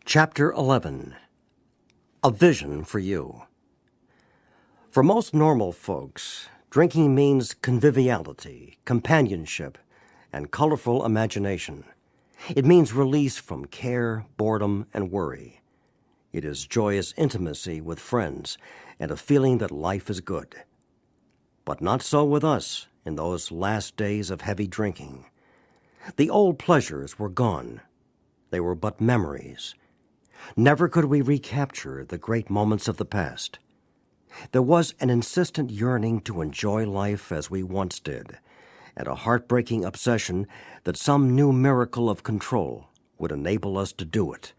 Chapter 11. A Vision for You. For most normal folks, drinking means conviviality, companionship, and colorful imagination. It means release from care, boredom, and worry. It is joyous intimacy with friends and a feeling that life is good. But not so with us in those last days of heavy drinking. The old pleasures were gone. They were but memories. Never could we recapture the great moments of the past. There was an insistent yearning to enjoy life as we once did, and a heartbreaking obsession that some new miracle of control would enable us to do it.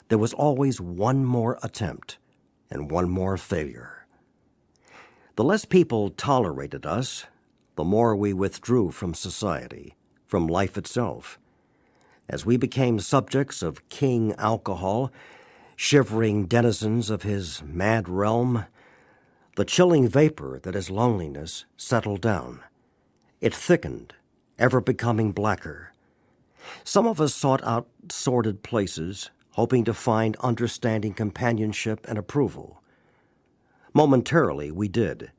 There was always one more attempt and one more failure. The less people tolerated us, the more we withdrew from society, from life itself. As we became subjects of King Alcohol, shivering denizens of his mad realm, the chilling vapor that is loneliness settled down. It thickened, ever becoming blacker. Some of us sought out sordid places, hoping to find understanding companionship and approval. Momentarily we did.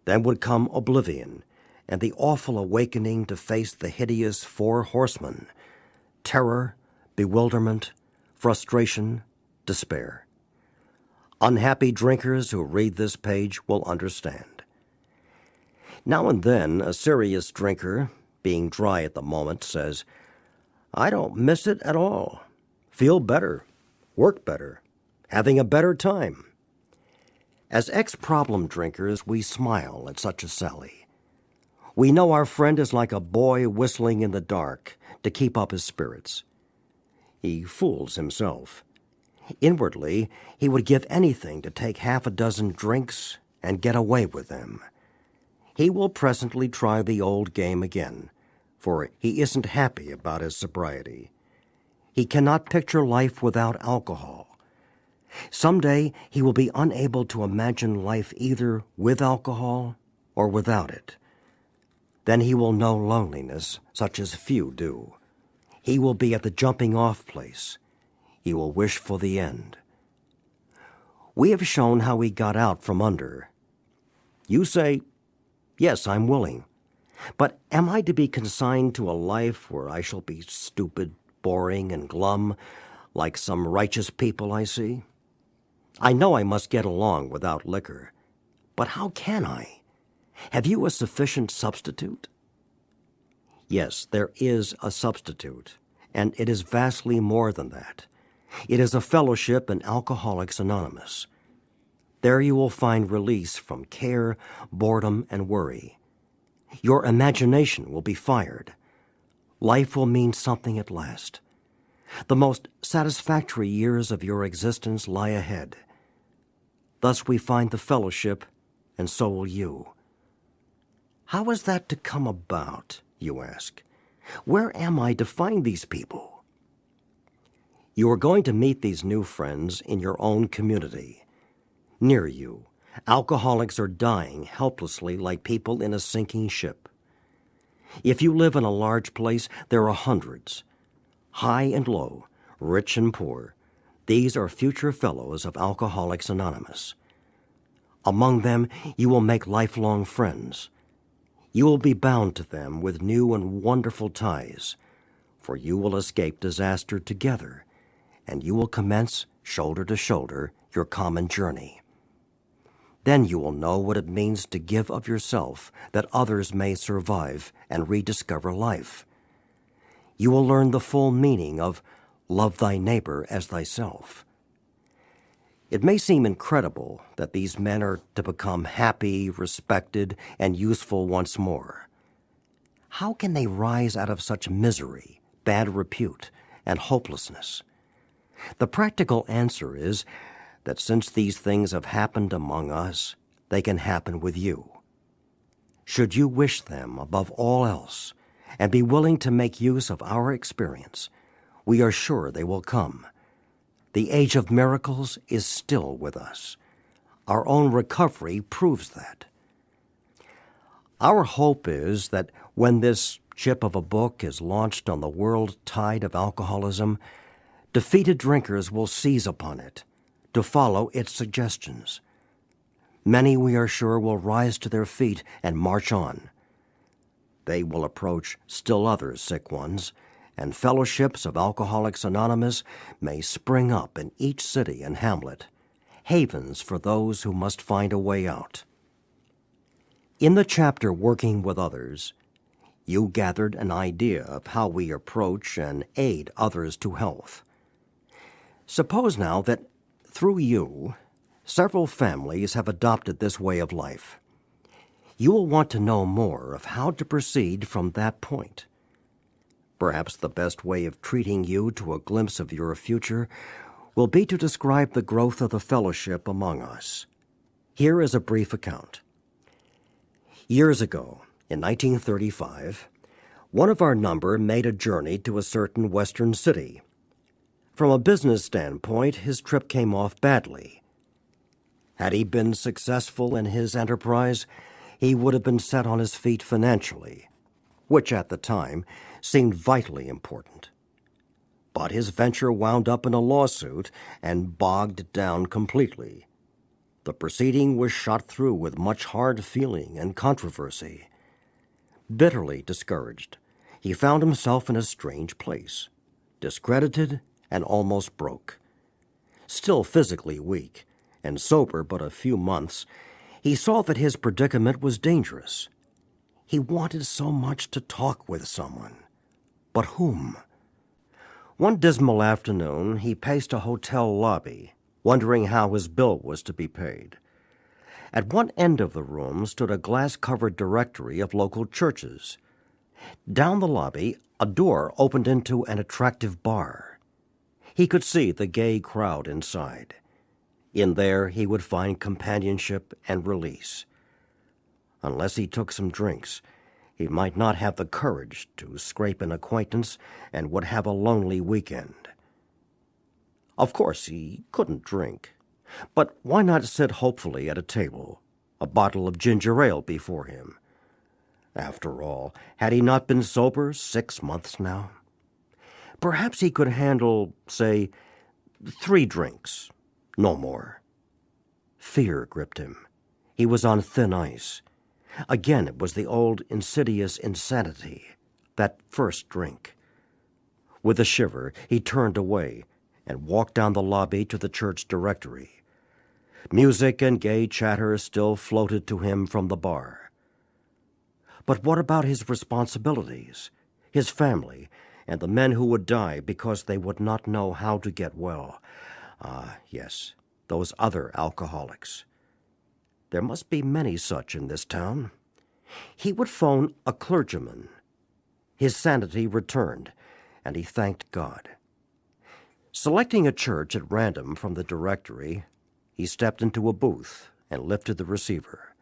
Then would come oblivion and the awful awakening to face the hideous four horsemen: terror, bewilderment, frustration, despair. Unhappy drinkers who read this page will understand. Now and then, a serious drinker, being dry at the moment, says, "I don't miss it at all. Feel better, work better, having a better time." As ex-problem drinkers, we smile at such a sally. We know our friend is like a boy whistling in the dark to keep up his spirits. He fools himself. Inwardly, he would give anything to take half a dozen drinks and get away with them. He will presently try the old game again, for he isn't happy about his sobriety. He cannot picture life without alcohol. Someday he will be unable to imagine life either with alcohol or without it. Then he will know loneliness such as few do. He will be at the jumping-off place. He will wish for the end. We have shown how he got out from under. You say, "Yes, I'm willing. But am I to be consigned to a life where I shall be stupid, boring, and glum, like some righteous people I see? I know I must get along without liquor. But how can I? Have you a sufficient substitute?" Yes, there is a substitute, and it is vastly more than that. It is a fellowship in Alcoholics Anonymous. There you will find release from care, boredom, and worry. Your imagination will be fired. Life will mean something at last. The most satisfactory years of your existence lie ahead. Thus we find the fellowship, and so will you. How is that to come about, you ask? Where am I to find these people? You are going to meet these new friends in your own community. Near you, alcoholics are dying helplessly like people in a sinking ship. If you live in a large place, there are hundreds. High and low, rich and poor, these are future fellows of Alcoholics Anonymous. Among them, you will make lifelong friends. You will be bound to them with new and wonderful ties, for you will escape disaster together, and you will commence, shoulder to shoulder, your common journey. Then you will know what it means to give of yourself that others may survive and rediscover life. You will learn the full meaning of love thy neighbor as thyself. It may seem incredible that these men are to become happy, respected, and useful once more. How can they rise out of such misery, bad repute, and hopelessness? The practical answer is that since these things have happened among us, they can happen with you. Should you wish them above all else, and be willing to make use of our experience, we are sure they will come. The age of miracles is still with us. Our own recovery proves that. Our hope is that when this chip of a book is launched on the world tide of alcoholism, Defeated drinkers will seize upon it, to follow its suggestions. Many, we are sure, will rise to their feet and march on. They will approach still other sick ones, and fellowships of Alcoholics Anonymous may spring up in each city and hamlet, havens for those who must find a way out. In the chapter Working with Others, you gathered an idea of how we approach and aid others to health. Suppose now that, through you, several families have adopted this way of life. You will want to know more of how to proceed from that point. Perhaps the best way of treating you to a glimpse of your future will be to describe the growth of the fellowship among us. Here is a brief account. Years ago, in 1935, one of our number made a journey to a certain western city. From a business standpoint, his trip came off badly. Had he been successful in his enterprise, he would have been set on his feet financially, which at the time seemed vitally important. But his venture wound up in a lawsuit and bogged down completely. The proceeding was shot through with much hard feeling and controversy. Bitterly discouraged, he found himself in a strange place, discredited and almost broke. Still physically weak, and sober but a few months, he saw that his predicament was dangerous. He wanted so much to talk with someone. But whom? One dismal afternoon, he paced a hotel lobby, wondering how his bill was to be paid. At one end of the room stood a glass-covered directory of local churches. Down the lobby, a door opened into an attractive bar. He could see the gay crowd inside. In there, he would find companionship and release. Unless he took some drinks, he might not have the courage to scrape an acquaintance and would have a lonely weekend. Of course, he couldn't drink. But why not sit hopefully at a table, a bottle of ginger ale before him? After all, had he not been sober 6 months now? Perhaps he could handle, say, 3 drinks, no more. Fear gripped him. He was on thin ice. Again, it was the old insidious insanity, that first drink. With a shiver, he turned away and walked down the lobby to the church directory. Music and gay chatter still floated to him from the bar. But what about his responsibilities, his family, and the men who would die because they would not know how to get well? Ah, yes, those other alcoholics. There must be many such in this town. He would phone a clergyman. His sanity returned, and he thanked God. Selecting a church at random from the directory, he stepped into a booth and lifted the receiver.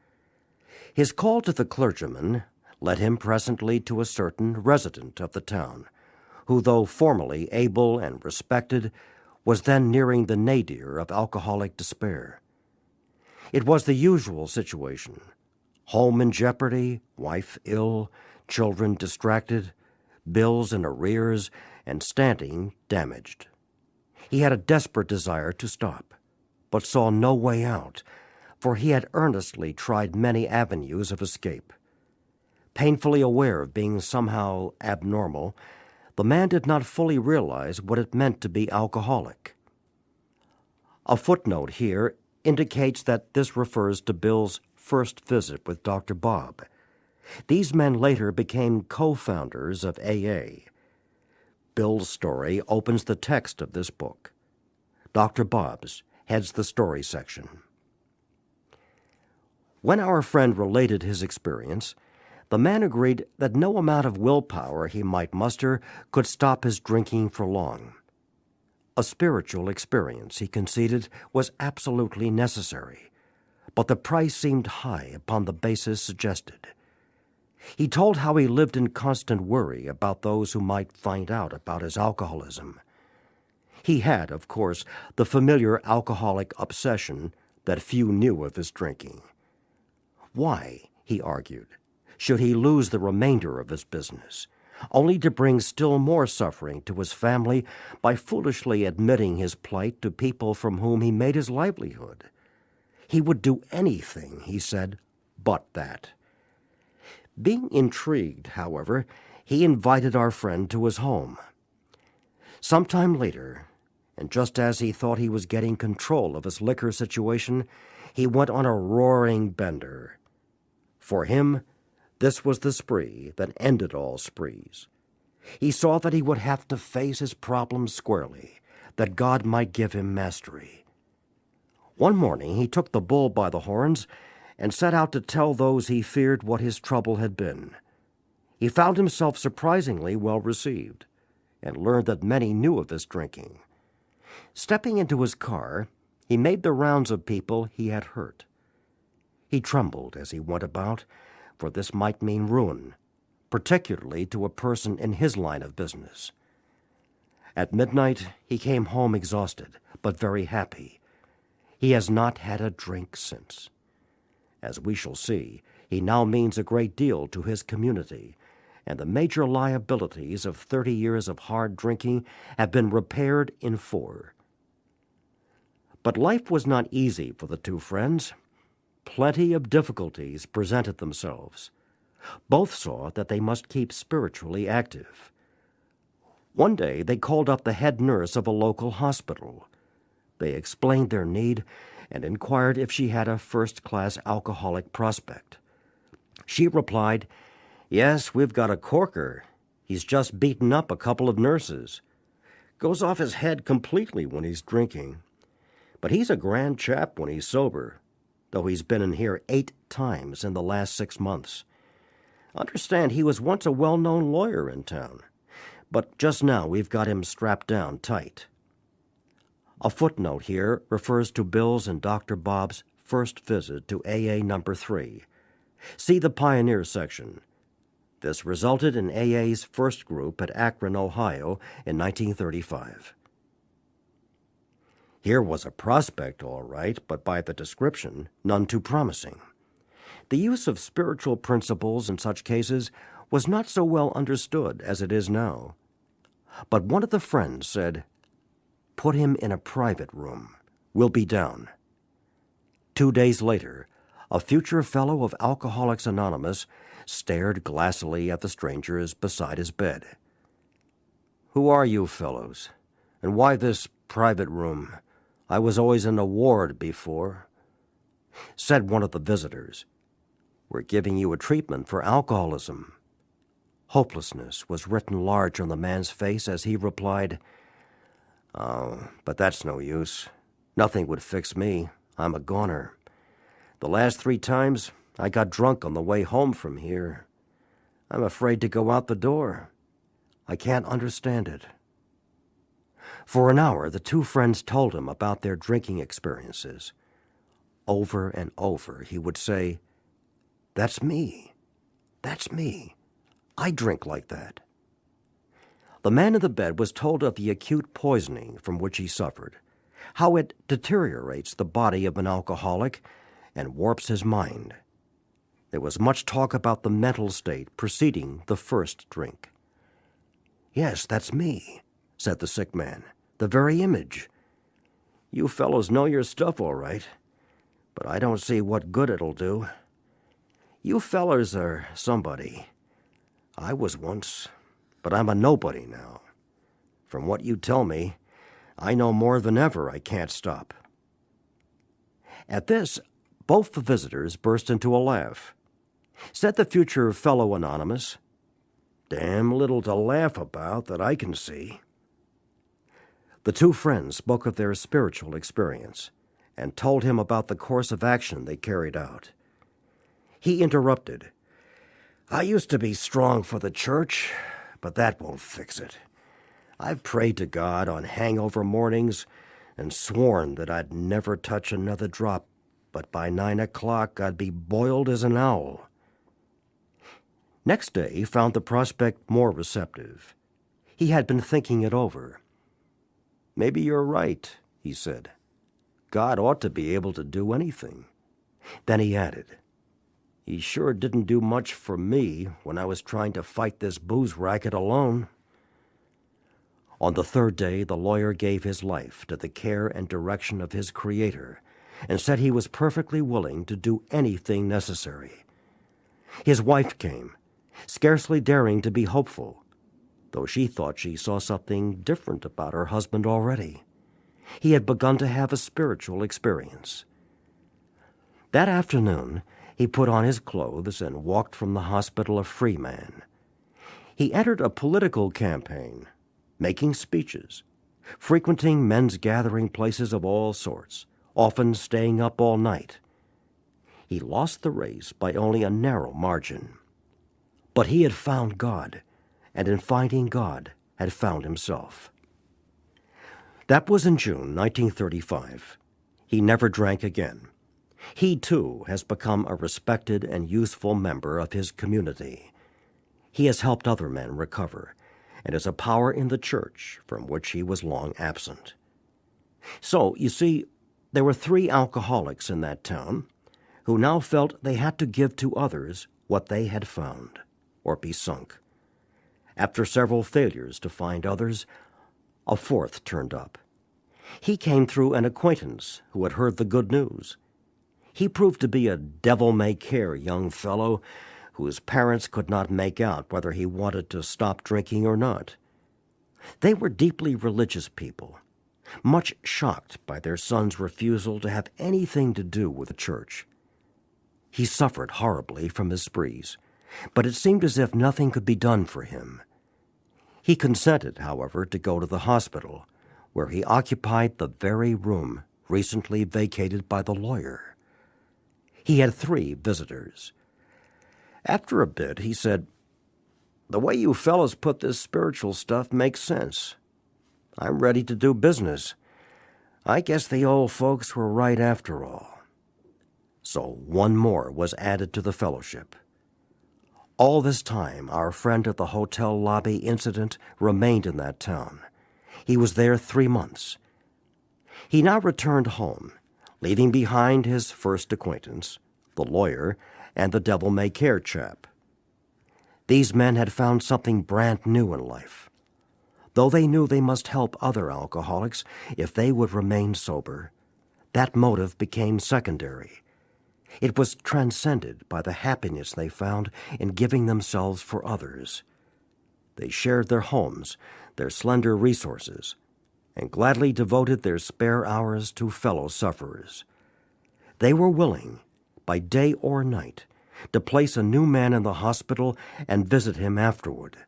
His call to the clergyman led him presently to a certain resident of the town, who, though formerly able and respected, was then nearing the nadir of alcoholic despair. It was the usual situation: home in jeopardy, wife ill, children distracted, bills in arrears, and standing damaged. He had a desperate desire to stop, but saw no way out, for he had earnestly tried many avenues of escape. Painfully aware of being somehow abnormal, the man did not fully realize what it meant to be alcoholic. A footnote here indicates that this refers to Bill's first visit with Dr. Bob. These men later became co-founders of AA. Bill's story opens the text of this book. Dr. Bob's heads the story section. When our friend related his experience, the man agreed that no amount of willpower he might muster could stop his drinking for long. A spiritual experience, he conceded, was absolutely necessary, but the price seemed high upon the basis suggested. He told how he lived in constant worry about those who might find out about his alcoholism. He had, of course, the familiar alcoholic obsession that few knew of his drinking. Why, he argued, should he lose the remainder of his business? only to bring still more suffering to his family by foolishly admitting his plight to people from whom he made his livelihood. He would do anything, he said, but that. Being intrigued, however, he invited our friend to his home. Sometime later, and just as he thought he was getting control of his liquor situation, he went on a roaring bender. For him, this was the spree that ended all sprees. He saw that he would have to face his problems squarely, that God might give him mastery. One morning he took the bull by the horns and set out to tell those he feared what his trouble had been. He found himself surprisingly well received, and learned that many knew of his drinking. Stepping into his car, he made the rounds of people he had hurt. He trembled as he went about, for this might mean ruin, particularly to a person in his line of business. At midnight he came home exhausted, but very happy. He has not had a drink since. As we shall see, he now means a great deal to his community, and the major liabilities of 30 years of hard drinking have been repaired in 4. But life was not easy for the two friends. Plenty of difficulties presented themselves. Both saw that they must keep spiritually active. One day they called up the head nurse of a local hospital. They explained their need and inquired if she had a first-class alcoholic prospect. She replied, "Yes, we've got a corker. He's just beaten up a couple of nurses. Goes off his head completely when he's drinking. But he's a grand chap when he's sober, though he's been in here 8 times in the last 6 months. Understand he was once a well-known lawyer in town, but just now we've got him strapped down tight." A footnote here refers to Bill's and Dr. Bob's first visit to AA number 3. See the Pioneer section. This resulted in AA's first group at Akron, Ohio in 1935. Here was a prospect, all right, but by the description, none too promising. The use of spiritual principles in such cases was not so well understood as it is now. But one of the friends said, "Put him in a private room. We'll be down." 2 days later, a future fellow of Alcoholics Anonymous stared glassily at the strangers beside his bed. "Who are you fellows? And why this private room? I was always in a ward before." Said one of the visitors, "We're giving you a treatment for alcoholism." Hopelessness was written large on the man's face as he replied, "Oh, but that's no use. Nothing would fix me. I'm a goner. The last 3 times, I got drunk on the way home from here. I'm afraid to go out the door. I can't understand it." For an hour, the two friends told him about their drinking experiences. Over and over, he would say, "That's me. That's me. I drink like that." The man in the bed was told of the acute poisoning from which he suffered, how it deteriorates the body of an alcoholic and warps his mind. There was much talk about the mental state preceding the first drink. "Yes, that's me," said the sick man, "the very image. You fellows know your stuff all right, but I don't see what good it'll do. You fellers are somebody. I was once, but I'm a nobody now. From what you tell me, I know more than ever I can't stop." At this, both the visitors burst into a laugh. Said the future fellow anonymous, "Damn little to laugh about that I can see." The two friends spoke of their spiritual experience and told him about the course of action they carried out. He interrupted, "I used to be strong for the church, but that won't fix it. I've prayed to God on hangover mornings and sworn that I'd never touch another drop, but by 9 o'clock I'd be boiled as an owl." Next day found the prospect more receptive. He had been thinking it over. "Maybe you're right," he said. "God ought to be able to do anything." Then he added, He sure didn't do much for me when I was trying to fight this booze racket alone. On the third day, the lawyer gave his life to the care and direction of his Creator and said he was perfectly willing to do anything necessary. His wife came, scarcely daring to be hopeful, though she thought she saw something different about her husband already. He had begun to have a spiritual experience. That afternoon, he put on his clothes and walked from the hospital a free man. He entered a political campaign, making speeches, frequenting men's gathering places of all sorts, often staying up all night. He lost the race by only a narrow margin. But he had found God, and in finding God, had found himself. That was in June 1935. He never drank again. He, too, has become a respected and useful member of his community. He has helped other men recover, and is a power in the church from which he was long absent. So, you see, there were 3 alcoholics in that town who now felt they had to give to others what they had found, or be sunk. After several failures to find others, a 4th turned up. He came through an acquaintance who had heard the good news. He proved to be a devil-may-care young fellow whose parents could not make out whether he wanted to stop drinking or not. They were deeply religious people, much shocked by their son's refusal to have anything to do with the church. He suffered horribly from his sprees, but it seemed as if nothing could be done for him. He consented, however, to go to the hospital, where he occupied the very room recently vacated by the lawyer. He had 3 visitors. After a bit, he said, "The way you fellows put this spiritual stuff makes sense. I'm ready to do business. I guess the old folks were right after all." So 1 more was added to the fellowship. All this time, our friend at the hotel lobby incident remained in that town. He was there 3 months. He now returned home, leaving behind his first acquaintance, the lawyer, and the devil-may-care chap. These men had found something brand new in life. Though they knew they must help other alcoholics if they would remain sober, that motive became secondary. It was transcended by the happiness they found in giving themselves for others. They shared their homes, their slender resources, and gladly devoted their spare hours to fellow sufferers. They were willing, by day or night, to place a new man in the hospital and visit him afterward.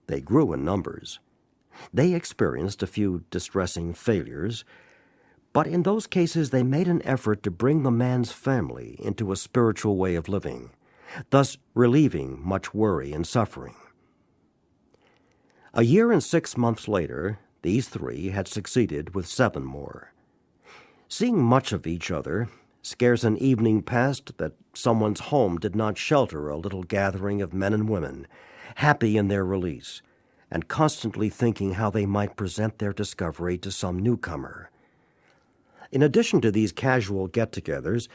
They grew in numbers. They experienced a few distressing failures, but in those cases they made an effort to bring the man's family into a spiritual way of living, thus relieving much worry and suffering. A year and 6 months later, these 3 had succeeded with 7 more. Seeing much of each other, scarce an evening passed that someone's home did not shelter a little gathering of men and women, happy in their release, and constantly thinking how they might present their discovery to some newcomer. In addition to these casual get-togethers,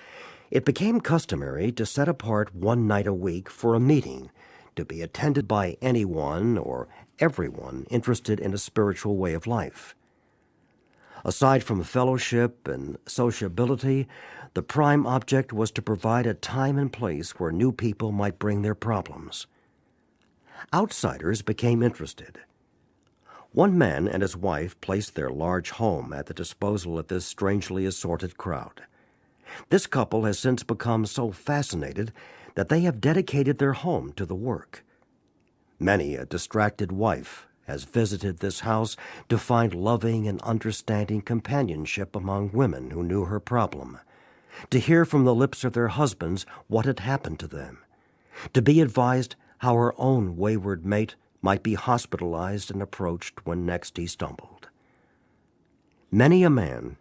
it became customary to set apart 1 night a week for a meeting to be attended by anyone or everyone interested in a spiritual way of life. Aside from fellowship and sociability, the prime object was to provide a time and place where new people might bring their problems. Outsiders became interested. One man and his wife placed their large home at the disposal of this strangely assorted crowd. This couple has since become so fascinated that they have dedicated their home to the work. Many a distracted wife has visited this house to find loving and understanding companionship among women who knew her problem, to hear from the lips of their husbands what had happened to them, to be advised how her own wayward mate might be hospitalized and approached when next he stumbled. Many a man,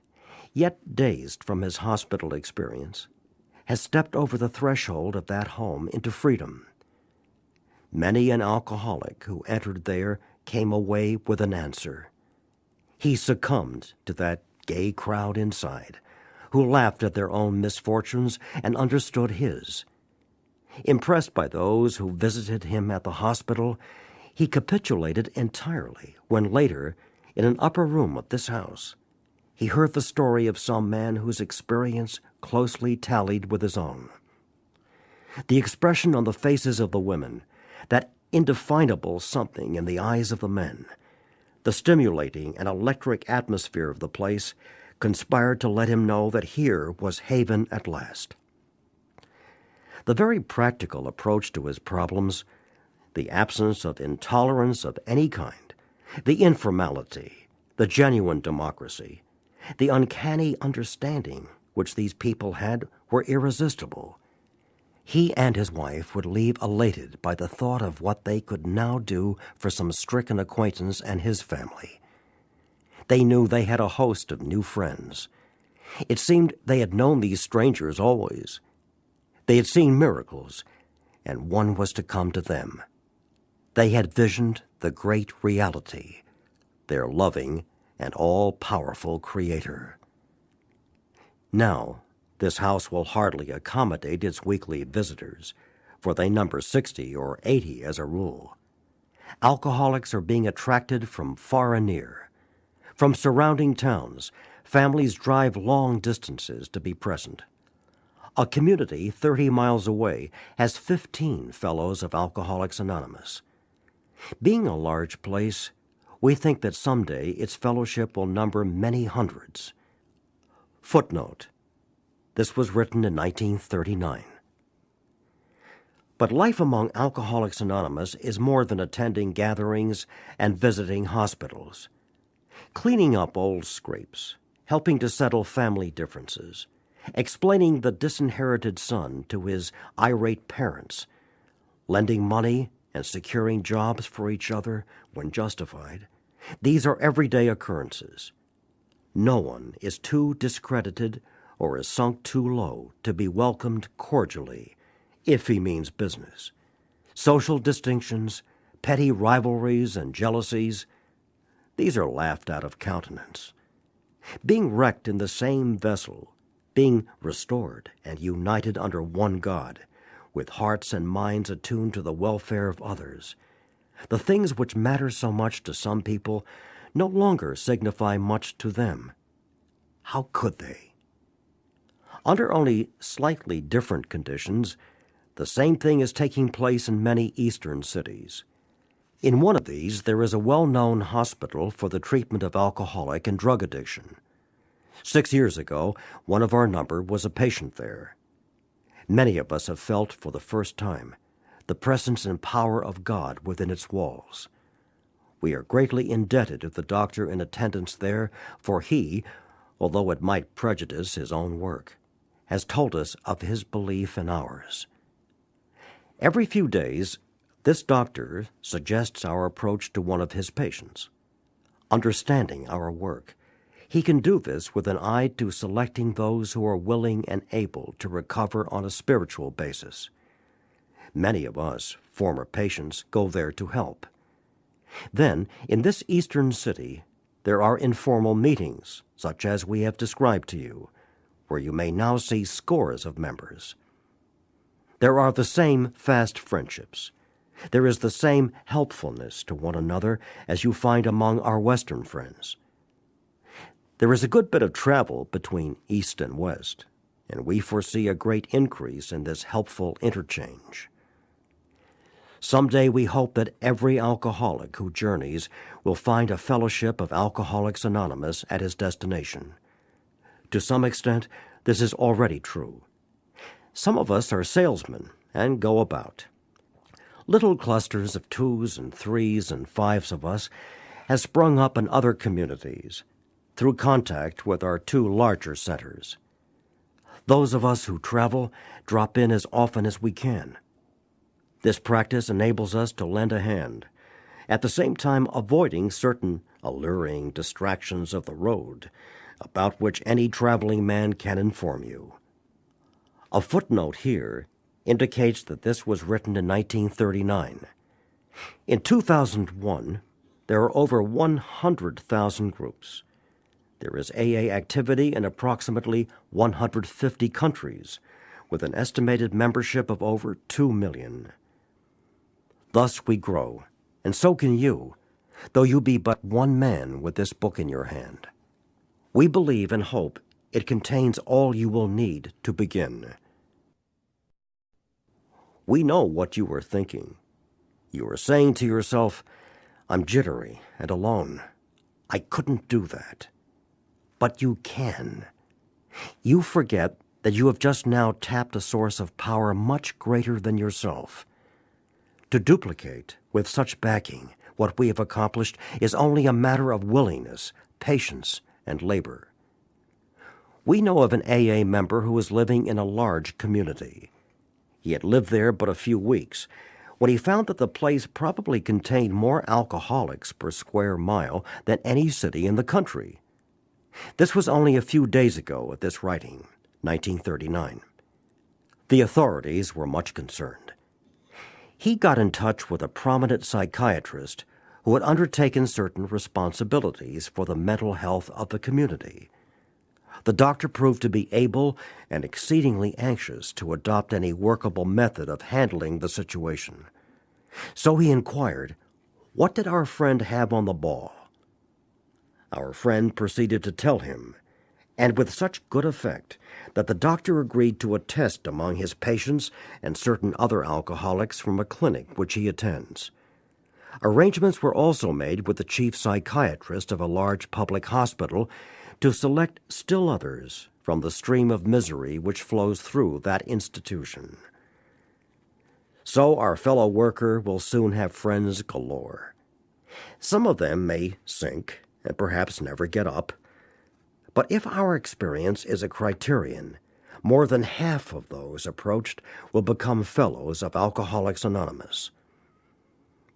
yet dazed from his hospital experience, has stepped over the threshold of that home into freedom. Many an alcoholic who entered there came away with an answer. He succumbed to that gay crowd inside, who laughed at their own misfortunes and understood his, Impressed by those who visited him at the hospital, he capitulated entirely when later, in an upper room of this house, he heard the story of some man whose experience closely tallied with his own. The expression on the faces of the women, that indefinable something in the eyes of the men, the stimulating and electric atmosphere of the place conspired to let him know that here was haven at last. The very practical approach to his problems, the absence of intolerance of any kind, the informality, the genuine democracy, the uncanny understanding which these people had were irresistible. He and his wife would leave elated by the thought of what they could now do for some stricken acquaintance and his family. They knew they had a host of new friends. It seemed they had known these strangers always. They had seen miracles, and one was to come to them. They had visioned the great reality, their loving and all-powerful Creator. Now, this house will hardly accommodate its weekly visitors, for they number 60 or 80 as a rule. Alcoholics are being attracted from far and near. From surrounding towns, families drive long distances to be present. A community 30 miles away has 15 fellows of Alcoholics Anonymous. Being a large place, we think that someday its fellowship will number many hundreds. Footnote: this was written in 1939. But life among Alcoholics Anonymous is more than attending gatherings and visiting hospitals. Cleaning up old scrapes, helping to settle family differences, explaining the disinherited son to his irate parents, lending money and securing jobs for each other when justified, these are everyday occurrences. No one is too discredited or is sunk too low to be welcomed cordially, if he means business. Social distinctions, petty rivalries and jealousies, these are laughed out of countenance. Being wrecked in the same vessel, being restored and united under one God, with hearts and minds attuned to the welfare of others, the things which matter so much to some people no longer signify much to them. How could they? Under only slightly different conditions, the same thing is taking place in many eastern cities. In one of these, there is a well-known hospital for the treatment of alcoholic and drug addiction. 6 years ago, one of our number was a patient there. Many of us have felt for the first time the presence and power of God within its walls. We are greatly indebted to the doctor in attendance there, for he, although it might prejudice his own work, has told us of his belief in ours. Every few days, this doctor suggests our approach to one of his patients. Understanding our work, he can do this with an eye to selecting those who are willing and able to recover on a spiritual basis. Many of us, former patients, go there to help. Then, in this eastern city, there are informal meetings, such as we have described to you, where you may now see scores of members. There are the same fast friendships. There is the same helpfulness to one another as you find among our Western friends. There is a good bit of travel between East and West, and we foresee a great increase in this helpful interchange. Someday we hope that every alcoholic who journeys will find a fellowship of Alcoholics Anonymous at his destination. To some extent, this is already true. Some of us are salesmen and go about. Little clusters of 2s and 3s and 5s of us has sprung up in other communities through contact with our 2 larger centers. Those of us who travel drop in as often as we can. This practice enables us to lend a hand, at the same time avoiding certain alluring distractions of the road, about which any traveling man can inform you. A footnote here indicates that this was written in 1939. In 2001, there are over 100,000 groups. There is AA activity in approximately 150 countries, with an estimated membership of over 2 million. Thus we grow, and so can you, though you be but one man with this book in your hand. We believe and hope it contains all you will need to begin. We know what you were thinking. You were saying to yourself, "I'm jittery and alone. I couldn't do that." But you can. You forget that you have just now tapped a source of power much greater than yourself. To duplicate, with such backing, what we have accomplished is only a matter of willingness, patience, and labor. We know of an AA member who is living in a large community. He had lived there but a few weeks when he found that the place probably contained more alcoholics per square mile than any city in the country. This was only a few days ago at this writing, 1939. The authorities were much concerned. He got in touch with a prominent psychiatrist who had undertaken certain responsibilities for the mental health of the community. The doctor proved to be able and exceedingly anxious to adopt any workable method of handling the situation. So he inquired, "What did our friend have on the ball?" Our friend proceeded to tell him, and with such good effect that the doctor agreed to a test among his patients and certain other alcoholics from a clinic which he attends. Arrangements were also made with the chief psychiatrist of a large public hospital to select still others from the stream of misery which flows through that institution. So our fellow worker will soon have friends galore. Some of them may sink and perhaps never get up. But if our experience is a criterion, more than half of those approached will become fellows of Alcoholics Anonymous.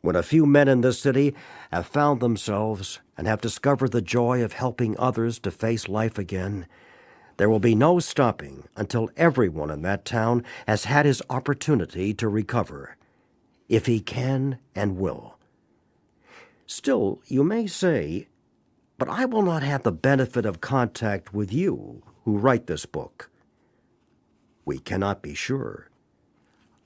When a few men in this city have found themselves and have discovered the joy of helping others to face life again, there will be no stopping until everyone in that town has had his opportunity to recover, if he can and will. Still, you may say, "But I will not have the benefit of contact with you who write this book." We cannot be sure.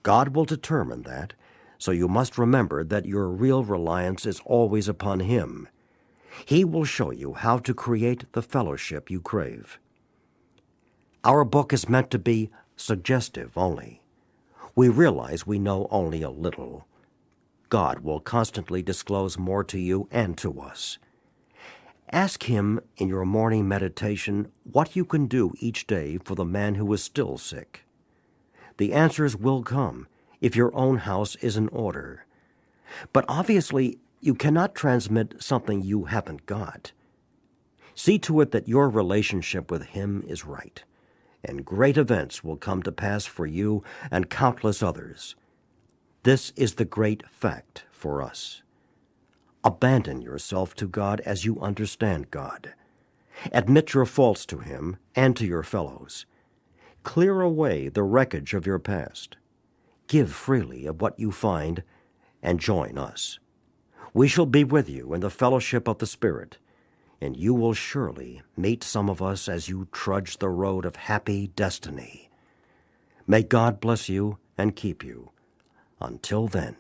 God will determine that, so you must remember that your real reliance is always upon Him. He will show you how to create the fellowship you crave. Our book is meant to be suggestive only. We realize we know only a little. God will constantly disclose more to you and to us. Ask Him in your morning meditation what you can do each day for the man who is still sick. The answers will come if your own house is in order. But obviously, you cannot transmit something you haven't got. See to it that your relationship with Him is right, and great events will come to pass for you and countless others. This is the great fact for us. Abandon yourself to God as you understand God. Admit your faults to Him and to your fellows. Clear away the wreckage of your past. Give freely of what you find, and join us. We shall be with you in the fellowship of the Spirit, and you will surely meet some of us as you trudge the road of happy destiny. May God bless you and keep you. Until then.